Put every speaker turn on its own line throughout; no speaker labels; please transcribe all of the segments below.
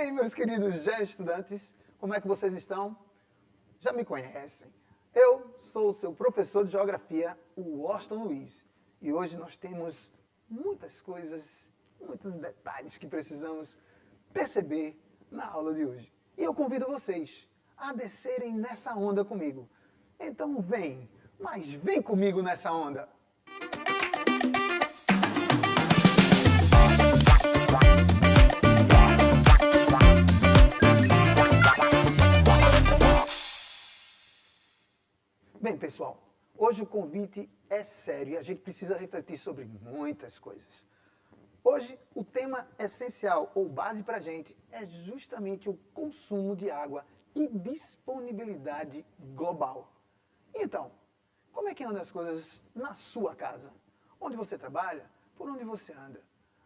Bem, meus queridos já estudantes, como é que vocês estão? Já me conhecem. Eu sou o seu professor de Geografia, o Washington Luiz. E hoje nós temos muitas coisas, muitos detalhes que precisamos perceber na aula de hoje. E eu convido vocês a descerem nessa onda comigo. Então vem, mas vem comigo nessa onda. Bem, pessoal, hoje o convite é sério e a gente precisa refletir sobre muitas coisas. Hoje, o tema essencial ou base para a gente é justamente o consumo de água e disponibilidade global. Então, como é que andam as coisas na sua casa? Onde você trabalha? Por onde você anda?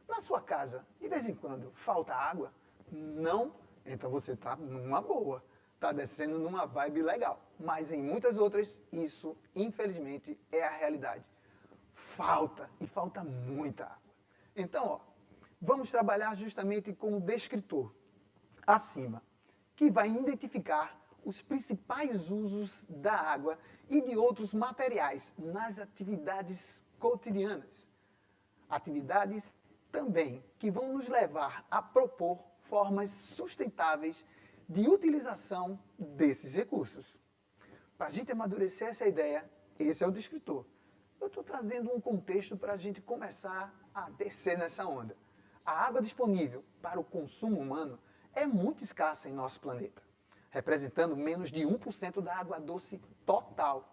Na sua casa, de vez em quando, falta água? Não? Então você está numa boa. Está descendo numa vibe legal. Mas em muitas outras, isso, infelizmente, é a realidade. Falta, e falta muita água. Então, ó, vamos trabalhar justamente com o descritor, acima, que vai identificar os principais usos da água e de outros materiais nas atividades cotidianas. Atividades também que vão nos levar a propor formas sustentáveis de utilização desses recursos. Para a gente amadurecer essa ideia, esse é o descritor. Eu estou trazendo um contexto para a gente começar a descer nessa onda. A água disponível para o consumo humano é muito escassa em nosso planeta, representando menos de 1% da água doce total,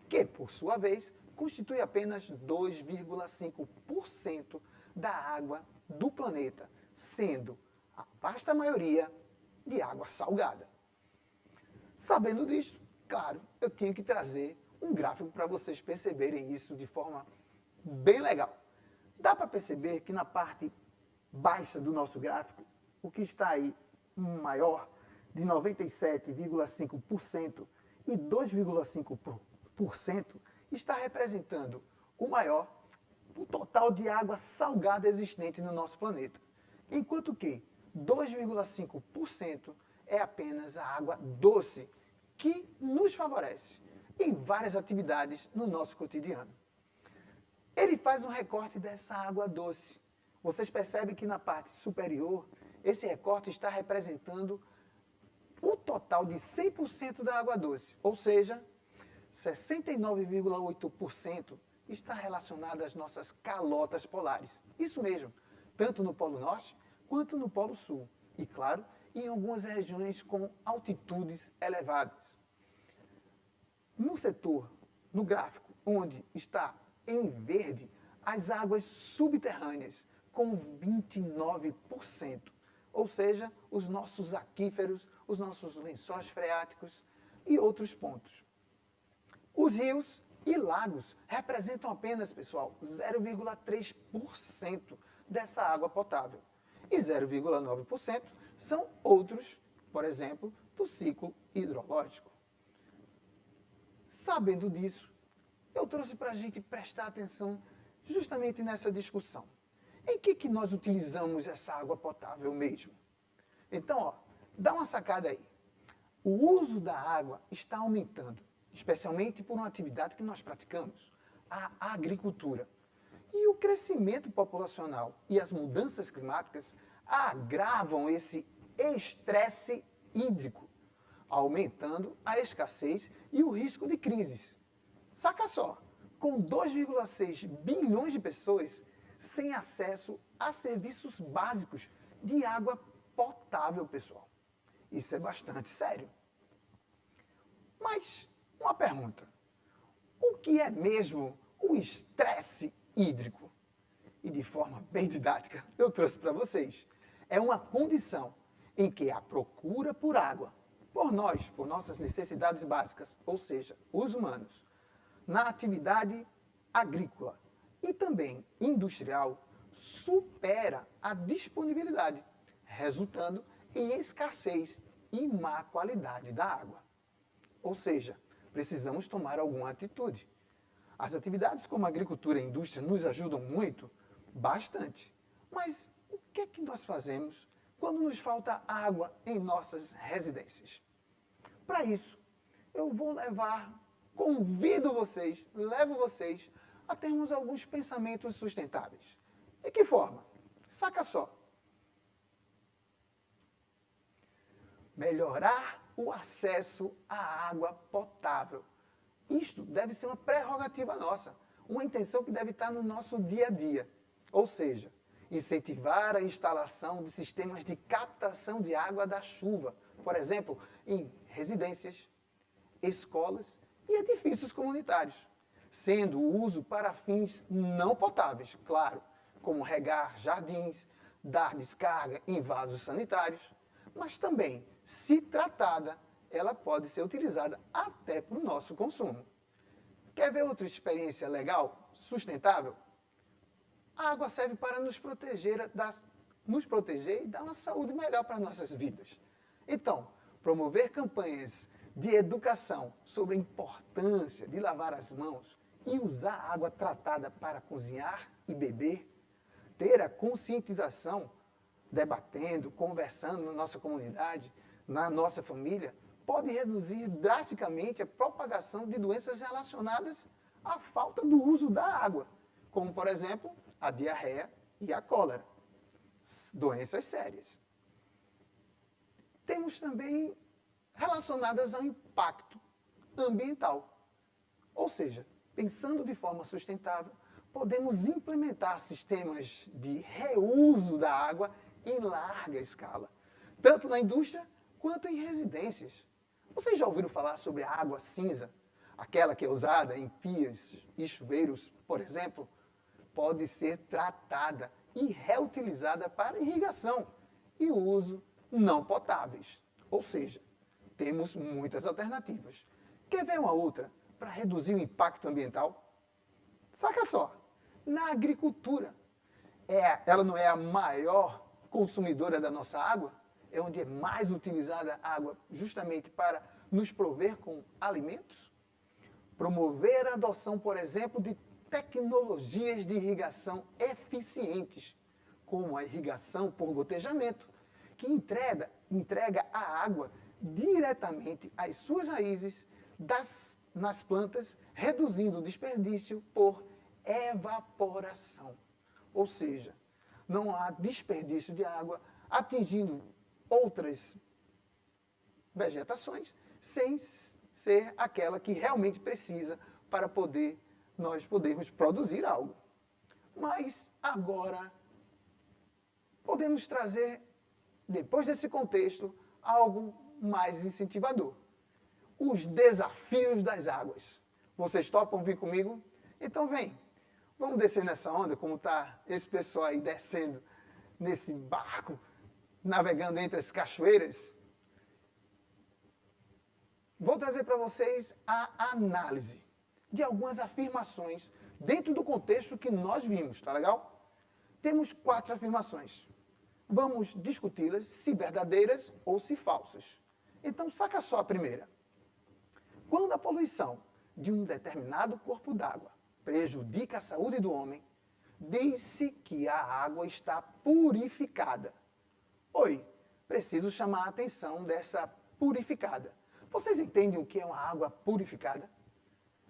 que, por sua vez, constitui apenas 2,5% da água do planeta, sendo a vasta maioria de água salgada. Sabendo disso, claro, eu tinha que trazer um gráfico para vocês perceberem isso de forma bem legal. Dá para perceber que na parte baixa do nosso gráfico, o que está aí maior de 97,5% e 2,5% está representando o total de água salgada existente no nosso planeta. Enquanto que 2,5% é apenas a água doce, que nos favorece em várias atividades no nosso cotidiano. Ele faz um recorte dessa água doce. Vocês percebem que na parte superior, esse recorte está representando o total de 100% da água doce, ou seja, 69,8% está relacionado às nossas calotas polares. Isso mesmo, tanto no Polo Norte quanto no Polo Sul. E, claro, em algumas regiões com altitudes elevadas. No setor, no gráfico, onde está em verde, as águas subterrâneas, com 29%. Ou seja, os nossos aquíferos, os nossos lençóis freáticos e outros pontos. Os rios e lagos representam apenas, pessoal, 0,3% dessa água potável. E 0,9% são outros, por exemplo, do ciclo hidrológico. Sabendo disso, eu trouxe para a gente prestar atenção justamente nessa discussão. Em que nós utilizamos essa água potável mesmo? Então, ó, dá uma sacada aí. O uso da água está aumentando, especialmente por uma atividade que nós praticamos, a agricultura. E o crescimento populacional e as mudanças climáticas agravam esse estresse hídrico, aumentando a escassez e o risco de crises. Saca só, com 2,6 bilhões de pessoas sem acesso a serviços básicos de água potável, pessoal. Isso é bastante sério. Mas, uma pergunta. O que é mesmo o estresse hídrico? E de forma bem didática, eu trouxe para vocês. É uma condição em que a procura por água, por nós, por nossas necessidades básicas, ou seja, os humanos, na atividade agrícola e também industrial, supera a disponibilidade, resultando em escassez e má qualidade da água. Ou seja, precisamos tomar alguma atitude. As atividades como agricultura e indústria nos ajudam muito, bastante. Mas o que é que nós fazemos quando nos falta água em nossas residências. Para isso, eu levo vocês a termos alguns pensamentos sustentáveis. De que forma? Saca só. Melhorar o acesso à água potável. Isto deve ser uma prerrogativa nossa, uma intenção que deve estar no nosso dia a dia. Ou seja, incentivar a instalação de sistemas de captação de água da chuva, por exemplo, em residências, escolas e edifícios comunitários, sendo o uso para fins não potáveis, claro, como regar jardins, dar descarga em vasos sanitários, mas também, se tratada, ela pode ser utilizada até para o nosso consumo. Quer ver outra experiência legal, sustentável? A água serve para nos proteger e dar uma saúde melhor para as nossas vidas. Então, promover campanhas de educação sobre a importância de lavar as mãos e usar água tratada para cozinhar e beber, ter a conscientização, debatendo, conversando na nossa comunidade, na nossa família, pode reduzir drasticamente a propagação de doenças relacionadas à falta do uso da água, como, por exemplo, a diarreia e a cólera. Doenças sérias. Temos também relacionadas ao impacto ambiental. Ou seja, pensando de forma sustentável, podemos implementar sistemas de reuso da água em larga escala, tanto na indústria quanto em residências. Vocês já ouviram falar sobre a água cinza? Aquela que é usada em pias e chuveiros, por exemplo, pode ser tratada e reutilizada para irrigação e uso não potáveis. Ou seja, temos muitas alternativas. Quer ver uma outra para reduzir o impacto ambiental? Saca só, na agricultura, ela não é a maior consumidora da nossa água? É onde é mais utilizada a água justamente para nos prover com alimentos? Promover a adoção, por exemplo, de tecnologias de irrigação eficientes, como a irrigação por gotejamento, que entrega a água diretamente às suas raízes nas plantas, reduzindo o desperdício por evaporação. Ou seja, não há desperdício de água, atingindo outras vegetações, sem ser aquela que realmente precisa para nós podermos produzir algo. Mas agora podemos trazer, depois desse contexto, algo mais incentivador. Os desafios das águas. Vocês topam vir comigo? Então vem, vamos descer nessa onda, como está esse pessoal aí descendo nesse barco, navegando entre as cachoeiras. Vou trazer para vocês a análise de algumas afirmações dentro do contexto que nós vimos, tá legal? Temos 4 afirmações. Vamos discuti-las se verdadeiras ou se falsas. Então, saca só a primeira. Quando a poluição de um determinado corpo d'água prejudica a saúde do homem, diz-se que a água está purificada. Oi, preciso chamar a atenção dessa purificada. Vocês entendem o que é uma água purificada?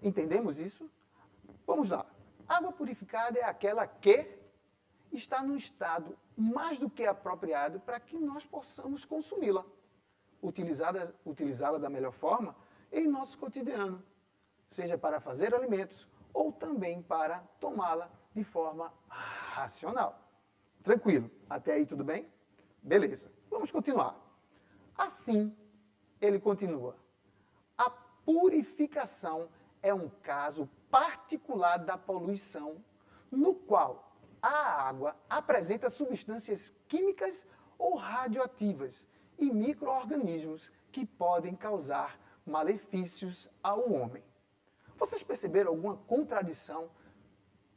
Entendemos isso? Vamos lá. Água purificada é aquela que está num estado mais do que apropriado para que nós possamos consumi-la, utilizá-la da melhor forma em nosso cotidiano, seja para fazer alimentos ou também para tomá-la de forma racional. Tranquilo? Até aí tudo bem? Beleza. Vamos continuar. Assim, ele continua. A purificação é um caso particular da poluição, no qual a água apresenta substâncias químicas ou radioativas e micro-organismos que podem causar malefícios ao homem. Vocês perceberam alguma contradição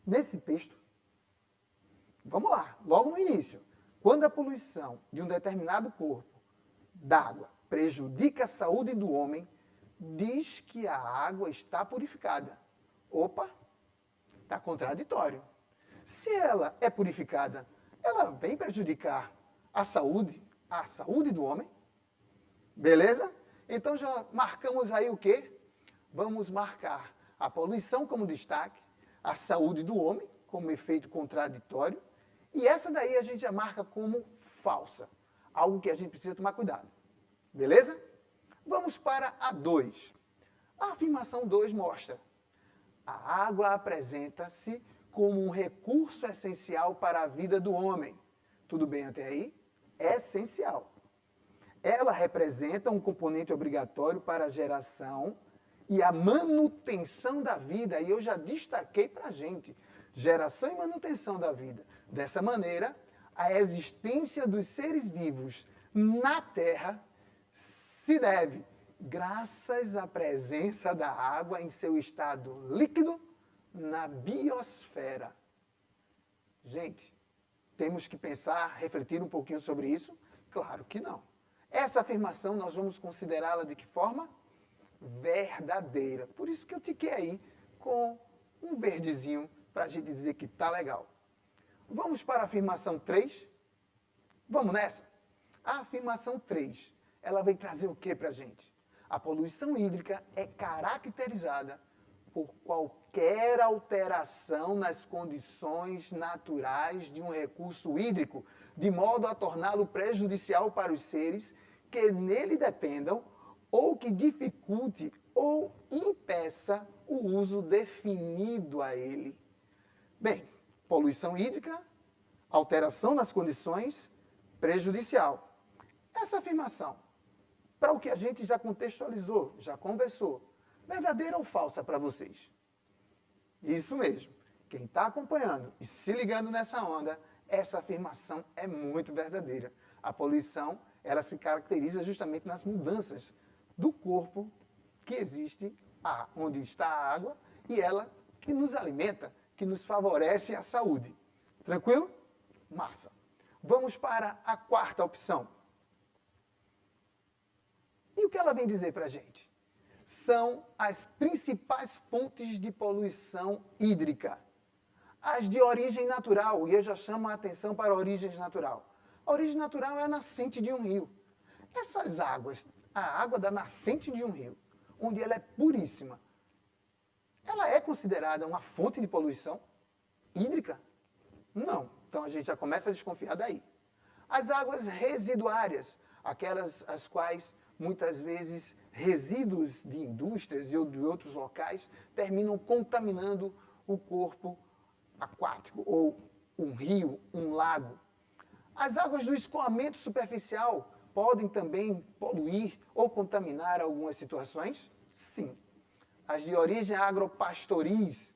nesse texto? Vamos lá, logo no início. Quando a poluição de um determinado corpo d'água prejudica a saúde do homem, diz que a água está purificada. Opa, está contraditório. Se ela é purificada, ela vem prejudicar a saúde do homem. Beleza? Então já marcamos aí o quê? Vamos marcar a poluição como destaque, a saúde do homem como efeito contraditório, e essa daí a gente já marca como falsa, algo que a gente precisa tomar cuidado. Beleza? Vamos para a 2. A afirmação 2 mostra: a água apresenta-se como um recurso essencial para a vida do homem. Tudo bem até aí? Essencial. Ela representa um componente obrigatório para a geração e a manutenção da vida. E eu já destaquei para a gente, geração e manutenção da vida. Dessa maneira, a existência dos seres vivos na Terra se deve graças à presença da água em seu estado líquido na biosfera. Gente, temos que pensar, refletir um pouquinho sobre isso? Claro que não. Essa afirmação nós vamos considerá-la de que forma? Verdadeira. Por isso que eu tiquei aí com um verdezinho para a gente dizer que tá legal. Vamos para a afirmação 3? Vamos nessa? A afirmação 3, ela vem trazer o que para a gente? A poluição hídrica é caracterizada por qualquer alteração nas condições naturais de um recurso hídrico, de modo a torná-lo prejudicial para os seres que nele dependam, ou que dificulte ou impeça o uso definido a ele. Bem, poluição hídrica, alteração nas condições, prejudicial. Essa afirmação, para o que a gente já contextualizou, já conversou, verdadeira ou falsa para vocês? Isso mesmo. Quem está acompanhando e se ligando nessa onda, essa afirmação é muito verdadeira. A poluição, ela se caracteriza justamente nas mudanças do corpo que existe onde está a água e ela que nos alimenta, que nos favorece a saúde. Tranquilo? Massa. Vamos para a 4ª opção. E o que ela vem dizer para a gente? São as principais fontes de poluição hídrica. As de origem natural, e eu já chamo a atenção para a origem natural. A origem natural é a nascente de um rio. Essas águas, a água da nascente de um rio, onde ela é puríssima, ela é considerada uma fonte de poluição hídrica? Não. Então a gente já começa a desconfiar daí. As águas residuárias, aquelas as quais muitas vezes resíduos de indústrias e de outros locais terminam contaminando o corpo aquático, ou um rio, um lago. As águas do escoamento superficial podem também poluir ou contaminar algumas situações? Sim. As de origem agropastoris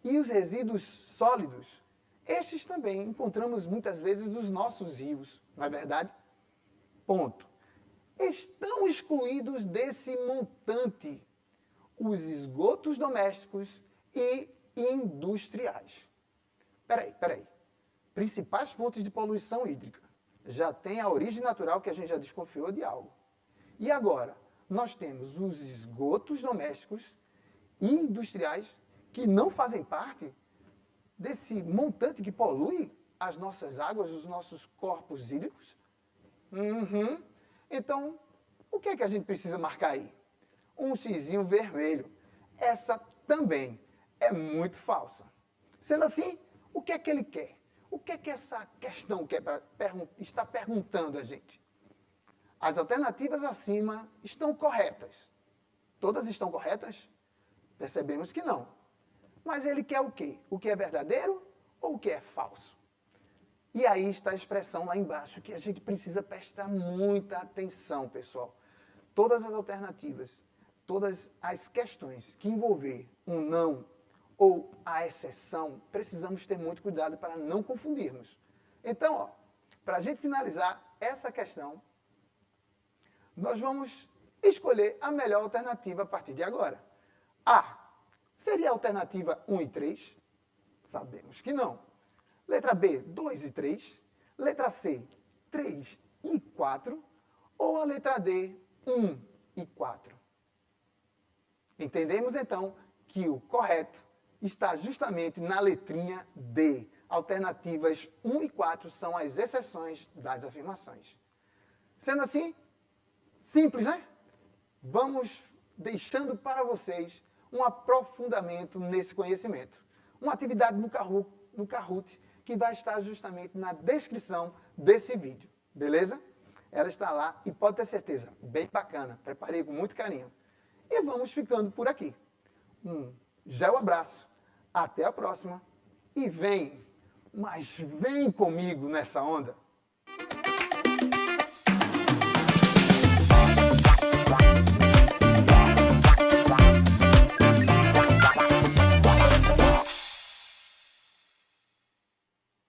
e os resíduos sólidos, estes também encontramos muitas vezes nos nossos rios, não é verdade? Ponto. Estão excluídos desse montante os esgotos domésticos e industriais. Peraí. Principais fontes de poluição hídrica. Já tem a origem natural, que a gente já desconfiou de algo. E agora, nós temos os esgotos domésticos e industriais que não fazem parte desse montante que polui as nossas águas, os nossos corpos hídricos? Então, o que é que a gente precisa marcar aí? Um xizinho vermelho. Essa também é muito falsa. Sendo assim, o que é que ele quer? O que é que essa questão está perguntando a gente? As alternativas acima estão corretas. Todas estão corretas? Percebemos que não. Mas ele quer o quê? O que é verdadeiro ou o que é falso? E aí está a expressão lá embaixo, que a gente precisa prestar muita atenção, pessoal. Todas as alternativas, todas as questões que envolver um não ou a exceção, precisamos ter muito cuidado para não confundirmos. Então, para a gente finalizar essa questão, nós vamos escolher a melhor alternativa a partir de agora. A seria a alternativa 1 e 3? Sabemos que não. Letra B, 2 e 3. Letra C, 3 e 4. Ou a letra D, 1 e 4. Entendemos então que o correto está justamente na letrinha D. Alternativas 1 e 4 são as exceções das afirmações. Sendo assim, simples, né? Vamos deixando para vocês um aprofundamento nesse conhecimento. Uma atividade no Kahoot que vai estar justamente na descrição desse vídeo, beleza? Ela está lá e pode ter certeza, bem bacana, preparei com muito carinho. E vamos ficando por aqui. Um gel abraço, até a próxima e vem, mas vem comigo nessa onda.